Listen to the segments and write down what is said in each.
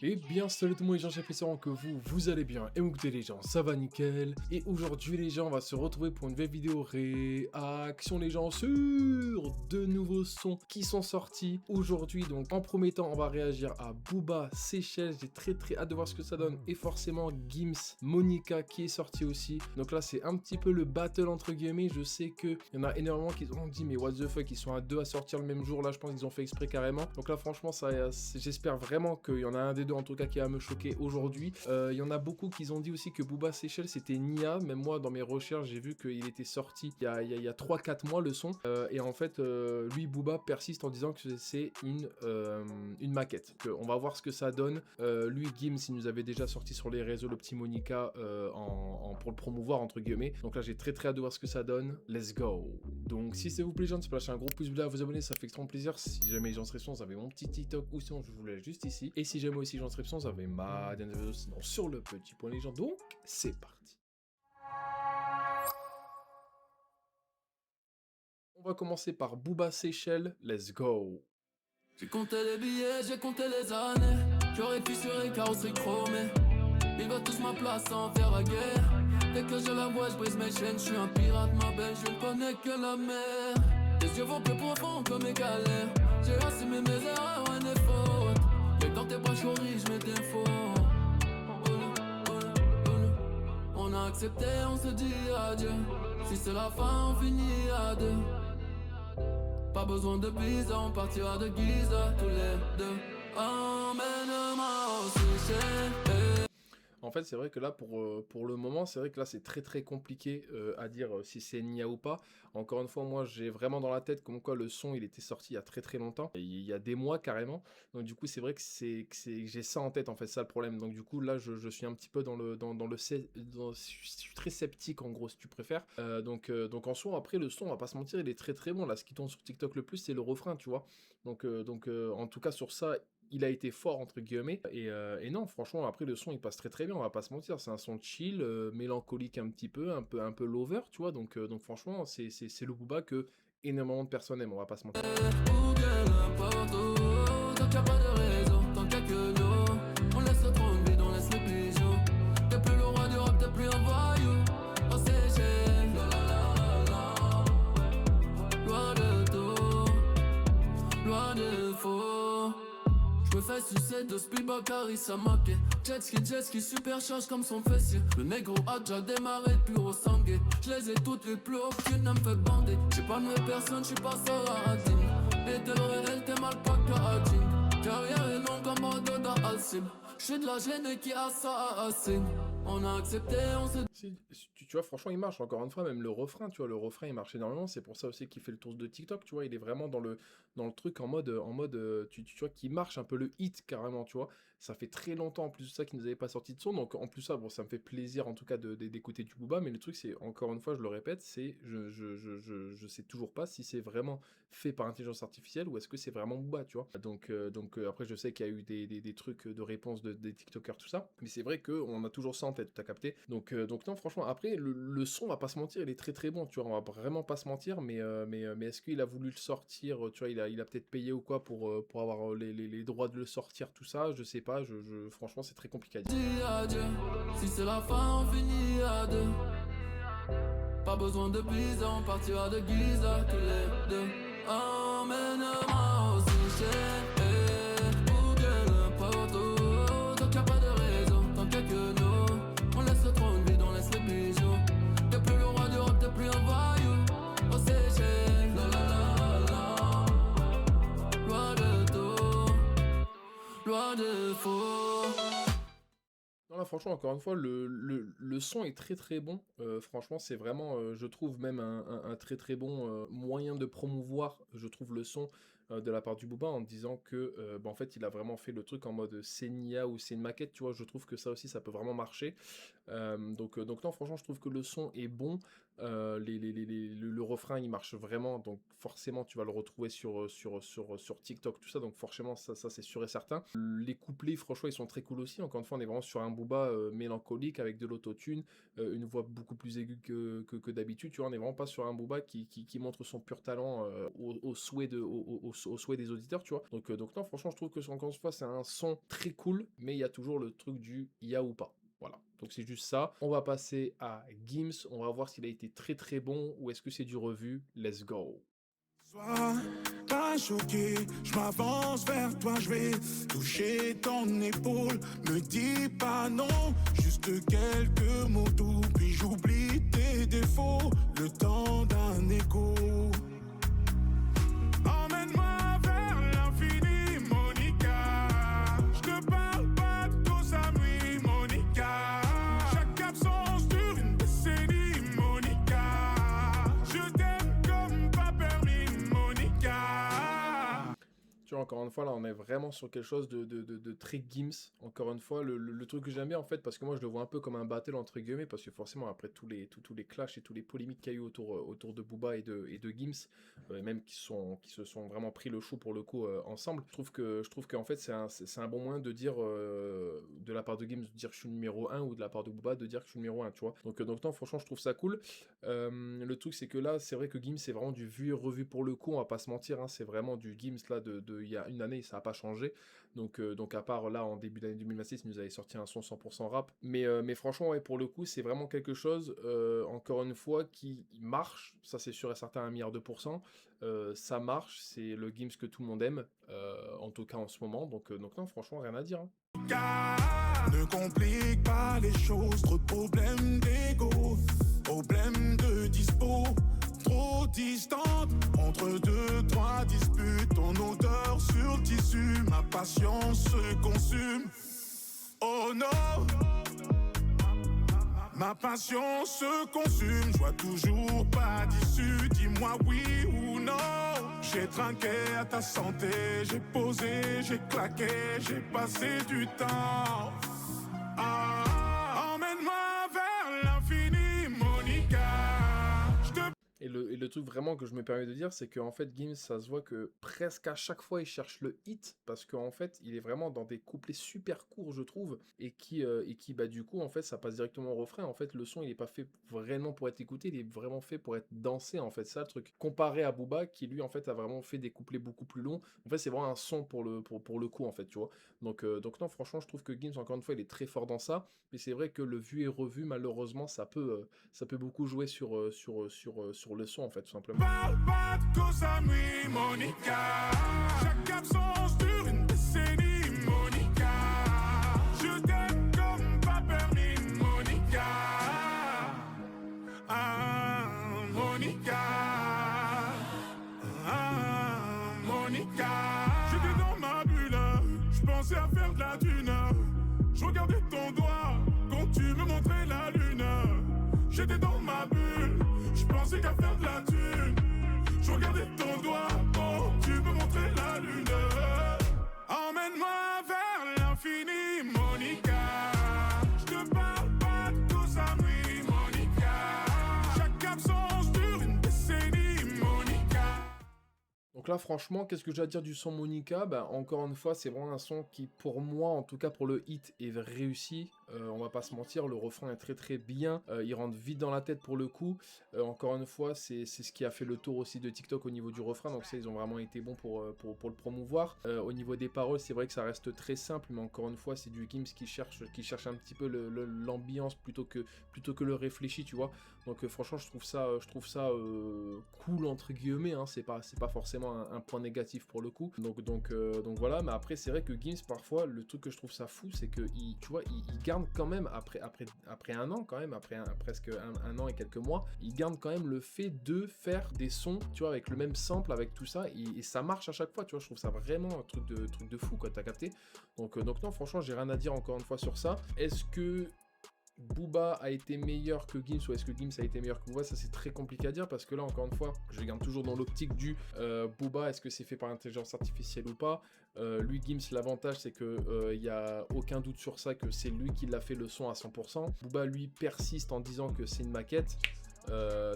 Et bien salut tout le monde les gens, j'espère que vous allez bien. Et écoutez les gens, ça va nickel. Et aujourd'hui les gens, on va se retrouver pour une nouvelle vidéo réaction les gens sur de nouveaux sons qui sont sortis aujourd'hui. Donc en premier temps, on va réagir à Booba Seychelles. J'ai très hâte de voir ce que ça donne. Et forcément Gims Monica qui est sorti aussi. Donc là c'est un petit peu le battle entre guillemets. Je sais qu'il y en a énormément qui ont dit mais what the fuck, ils sont à deux à sortir le même jour. Là je pense qu'ils ont fait exprès carrément. Donc là franchement ça, j'espère vraiment qu'il y en a un des deux en tout cas qui va me choquer aujourd'hui. Il y en a beaucoup qui ont dit aussi que Booba Seychelles c'était Nia. Même moi dans mes recherches j'ai vu qu'il était sorti il y a 3-4 mois le son. Et en fait lui Booba persiste en disant que c'est une maquette. On va voir ce que ça donne. Lui Gims il nous avait déjà sorti sur les réseaux le petit Monica pour le promouvoir entre guillemets. Donc là j'ai très hâte de voir ce que ça donne. Let's go. Donc si ça vous plaît les gens, n'hésitez pas à lâcher un gros pouce bleu, à vous abonner, ça fait extrêmement plaisir. Si jamais les gens seraient vous avez mon petit TikTok ou sinon je vous laisse juste ici. Et si jamais aussi les gens seraient vous avez ma dernière vidéo sinon sur le petit point les gens. Donc c'est parti. On va commencer par Booba Seychelles. Let's go. J'ai compté les billets, j'ai compté les années. J'aurais pu sur les carrosseries chromées. Ils veulent tous ma place sans faire la guerre. Dès que je la vois, je brise mes chaînes. Je suis un pirate, ma belle, je ne connais que la mer. Les yeux vont plus profond que mes galères. J'ai assumé mes erreurs et mes fautes. Mais quand tes bras chauris, je mets des faux. On a accepté, on se dit adieu. Si c'est la fin, on finit à deux. Pas besoin de visa, on partira de Giza tous les deux. Emmène-moi au Seychelles. En fait, c'est vrai que là, pour le moment, c'est vrai que là, c'est très compliqué à dire si c'est Nia ou pas. Encore une fois, moi, j'ai vraiment dans la tête comme quoi le son, il était sorti il y a très longtemps. Et il y a des mois, carrément. Donc, du coup, c'est vrai que j'ai ça en tête, en fait, ça le problème. Donc, du coup, là, je suis un petit peu je suis très sceptique, en gros, si tu préfères. Donc, en soi, après, le son, on va pas se mentir, il est très bon. Là, ce qui tourne sur TikTok le plus, c'est le refrain, tu vois. Donc, en tout cas, sur ça, il a été fort entre guillemets et non franchement après le son il passe très bien on va pas se mentir c'est un son chill mélancolique un petit peu un peu lover tu vois donc franchement c'est le Booba que énormément de personnes aiment on va pas se mentir. Ou bien n'importe où, tant qu'il y a pas de raison, tant qu'il y a que nous. On laisse le trône vide, on laisse les bijoux. T'es plus le roi du rap, t'es plus un voyou. Oh Seychelles, la la la la. Loin de tout, loin de faux. Me fais sucer de Spielberg, Carissa Maquet. Jet ski, supercharge comme son fessier. Le négro a déjà démarré, pur au sangué. Je les ai toutes vues, plus aucune ne me fait bander. J'suis pas de personne, j'suis pas Sarah Hadin. Et de l'ORL, t'es mal pas qu'à carrière et non comme Ododa Alcim. J'suis de la gêne qui assassine. On a accepté, on s'est... Tu vois, franchement, il marche. Encore une fois, même le refrain, tu vois, le refrain, il marche énormément. C'est pour ça aussi qu'il fait le tour de TikTok, tu vois. Il est vraiment dans le truc en mode tu vois, qui marche un peu le hit, carrément, tu vois. Ça fait très longtemps, en plus de ça, qu'ils nous avaient pas sorti de son. Donc, en plus, ça, bon, ça me fait plaisir, en tout cas, d'écouter du Booba. Mais le truc, c'est, encore une fois, je le répète, c'est, je sais toujours pas si c'est vraiment fait par intelligence artificielle ou est-ce que c'est vraiment Booba, tu vois. Donc, après, je sais qu'il y a eu des trucs de réponse des TikTokers, tout ça. Mais c'est vrai qu'on a toujours ça en tête, t'as capté. Donc non, franchement, après, le son, on va pas se mentir, il est très bon, tu vois, on va vraiment pas se mentir, mais est-ce qu'il a voulu le sortir, tu vois, il a peut-être payé ou quoi pour avoir les droits de le sortir, tout ça, je sais pas, franchement, c'est très compliqué à dire. Dis adieu, si c'est la fin, on finit à deux. Pas besoin de visa, on partira de Giza tous les deux. Emmène-moi au Seychelles, ou bien n'importe où. Tant qu'il y a pas de raison, tant qu'il y a que nous. On laisse le trône vide, on laisse les bijoux. T'es plus le roi du rap, t'es plus un voyou. Au Seychelles, la la la la. Loin de tout, loin de faux. Non, là, franchement, encore une fois, le son est très bon. Franchement, c'est vraiment, je trouve, même un très bon moyen de promouvoir, je trouve, le son de la part du Booba en disant que, en fait, il a vraiment fait le truc en mode c'est Nia ou c'est une maquette, tu vois. Je trouve que ça aussi, ça peut vraiment marcher. Donc non, franchement, je trouve que le son est bon. Le refrain il marche vraiment, donc forcément tu vas le retrouver sur TikTok, tout ça, donc forcément ça c'est sûr et certain. Les couplets franchement ils sont très cool aussi, encore une fois on est vraiment sur un Booba mélancolique avec de l'autotune, une voix beaucoup plus aiguë que d'habitude, tu vois, on est vraiment pas sur un Booba qui montre son pur talent au souhait des auditeurs, tu vois. Donc non, franchement je trouve que encore une fois c'est un son très cool, mais il y a toujours le truc du ya ou pas. Voilà, donc c'est juste ça. On va passer à Gims, on va voir s'il a été très très bon ou est-ce que c'est du revu. Let's go. Sois pas choqué, je m'avance vers toi, je vais toucher ton épaule. Me dis pas non, juste quelques mots doux, puis j'oublie tes défauts, le temps d'un écho. Emmène-moi vers l'infini, Monica. Je te parle pas de tous à nuit, Monica. Chaque absence dure une décennie, Monica. Je t'aime comme pas permis, Monica. Tu vois, encore une fois, là, on est vraiment sur quelque chose de très Gims. Encore une fois, le truc que j'aime bien, en fait, parce que moi, je le vois un peu comme un battle, entre guillemets, parce que forcément, après tous les clashs et tous les polémiques qu'il y a eu autour de Booba et de Gims, même qui se sont vraiment pris le chou, pour le coup, ensemble, je trouve qu'en fait, c'est un bon moyen de dire, de la part de Gims, de dire que je suis numéro 1, ou de la part de Booba, de dire que je suis numéro 1, tu vois. Donc non, franchement, je trouve ça cool. Le truc, c'est que là, c'est vrai que Gims, c'est vraiment du vu et revu pour le coup, on va pas se mentir, hein, c'est vraiment du Gims, là, il y a une année, ça n'a pas changé. Donc à part là, en début d'année 2026, il nous avait sorti un son 100% rap. Mais franchement, ouais, pour le coup, c'est vraiment quelque chose, encore une fois, qui marche. Ça, c'est sûr et certain, 1 milliard de pourcents. Ça marche, c'est le Gims que tout le monde aime, en tout cas en ce moment. Donc non, franchement, rien à dire. Hein. Ne complique pas les choses, trop de problèmes d'ego, problèmes de dispo, trop distante, entre deux, trois disputes, ton odeur sur le tissu, ma patience se consume. Oh non, ma patience se consume, je vois toujours pas d'issue, dis-moi oui ou non. J'ai trinqué à ta santé, j'ai posé, j'ai claqué, j'ai passé du temps. Emmène-moi vers l'infini, Monica. Et le truc vraiment que je me permets de dire, c'est qu'en fait, Gims, ça se voit que presque à chaque fois, il cherche le hit, parce qu'en fait, il est vraiment dans des couplets super courts, je trouve, et qui bah, du coup, en fait, ça passe directement au refrain. En fait, le son, il est pas fait vraiment pour être écouté, il est vraiment fait pour être dansé, en fait, ça, le truc. Comparé à Booba, qui lui, en fait, a vraiment fait des couplets beaucoup plus longs. En fait, c'est vraiment un son pour le coup, en fait, tu vois. Donc non, franchement, je trouve que Gims, encore une fois, il est très fort dans ça, mais c'est vrai que le vu et revu, malheureusement, ça peut beaucoup jouer sur le son, en fait, tout simplement. Parle pas de cause à nuit, Monica. Chaque absence dure une décennie, Monica. Je t'aime comme pas permis, Monica. Monica. Monica. J'étais dans ma bulle, je pensais à faire de la thune. Je regardais ton doigt quand tu me montrais la lune. J'étais dans ma bulle, je pensais qu'à faire de la thune. Je regardais ton doigt, oh, tu me montrais la lune. Emmène-moi vers l'infini, Monica. Je te parle pas de tous à nuit, Monica. Chaque absence dure une décennie, Monica. Donc là, franchement, qu'est-ce que j'ai à dire du son Monica? Bah, encore une fois, c'est vraiment un son qui, pour moi, en tout cas pour le hit, est réussi. On va pas se mentir, le refrain est très très bien. Il rentre vite dans la tête pour le coup. Encore une fois, c'est ce qui a fait le tour aussi de TikTok au niveau du refrain. Donc ça, ils ont vraiment été bons pour le promouvoir. Au niveau des paroles, c'est vrai que ça reste très simple, mais encore une fois, c'est du Gims qui cherche un petit peu l'ambiance plutôt que le réfléchi, tu vois. Donc franchement, je trouve ça cool entre guillemets. Hein. C'est pas forcément un point négatif pour le coup. Donc voilà. Mais après, c'est vrai que Gims, parfois, le truc que je trouve ça fou, c'est que tu vois, il garde quand même après un an, quand même, presque un an et quelques mois, il garde quand même le fait de faire des sons, tu vois, avec le même sample, avec tout ça, et ça marche à chaque fois, tu vois. Je trouve ça vraiment un truc de fou, quoi, t'as capté. Donc non, franchement, j'ai rien à dire encore une fois sur ça. Est-ce que Booba a été meilleur que Gims ou est-ce que Gims a été meilleur que Booba? Ça, c'est très compliqué à dire parce que là, encore une fois, je regarde toujours dans l'optique du Booba, est-ce que c'est fait par intelligence artificielle ou pas? Lui, Gims, l'avantage, c'est que il y a aucun doute sur ça, que c'est lui qui l'a fait le son à 100%. Booba, lui, persiste en disant que c'est une maquette.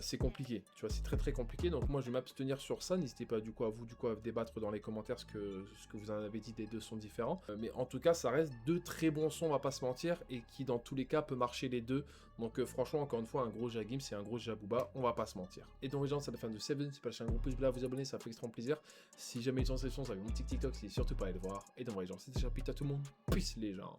c'est compliqué, tu vois, c'est très compliqué, donc moi je vais m'abstenir sur ça, n'hésitez pas du coup à débattre dans les commentaires ce que vous en avez dit des deux sons différents, mais en tout cas ça reste deux très bons sons, on va pas se mentir, et qui dans tous les cas peut marcher les deux, donc franchement encore une fois un gros Jagim, c'est un gros Jabouba, on va pas se mentir. Et donc les gens c'est la fin de Seven, c'est pas lâcher un gros pouce bleu à vous abonner, ça fait extrêmement plaisir, si jamais ils ont ces sons, ça va mon TikTok, c'est surtout pas aller le voir, et donc les gens c'était chapitre à tout le monde, peace les gens.